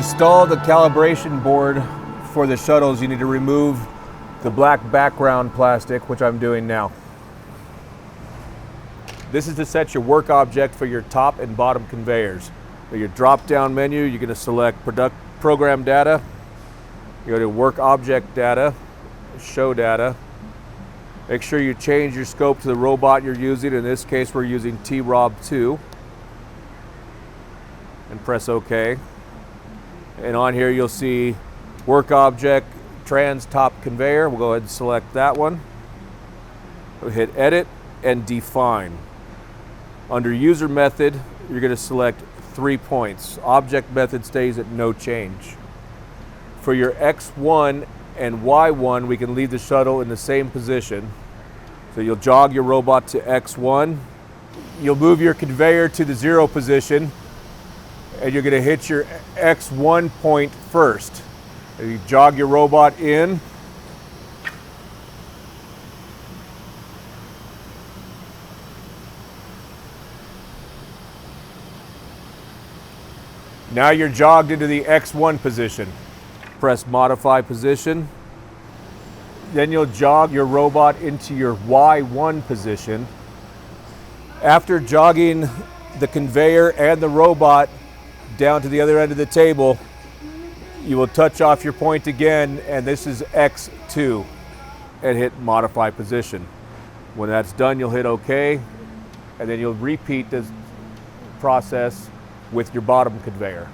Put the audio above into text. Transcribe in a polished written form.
install the calibration board for the shuttles, you need to remove the black background plastic, which I'm doing now. This is to set your work object for your top and bottom conveyors. So your drop-down menu, you're going to select program data. You go to work object data, show data. Make sure you change your scope to the robot you're using. In this case, we're using TROB2. And press OK. And on here, you'll see work object, trans top conveyor. We'll go ahead and select that one. We'll hit edit and define. Under user method, you're going to select 3 points. Object method stays at no change. For your X1 and Y1, we can leave the shuttle in the same position. So you'll jog your robot to X1. You'll move your conveyor to the 0 position, and you're going to hit your X1 point first. And you jog your robot in. Now you're jogged into the X1 position. Press modify position. Then you'll jog your robot into your Y1 position. After jogging the conveyor and the robot down to the other end of the table, you will touch off your point again, and this is X2, and hit modify position. When that's done, you'll hit OK, and then you'll repeat this process with your bottom conveyor.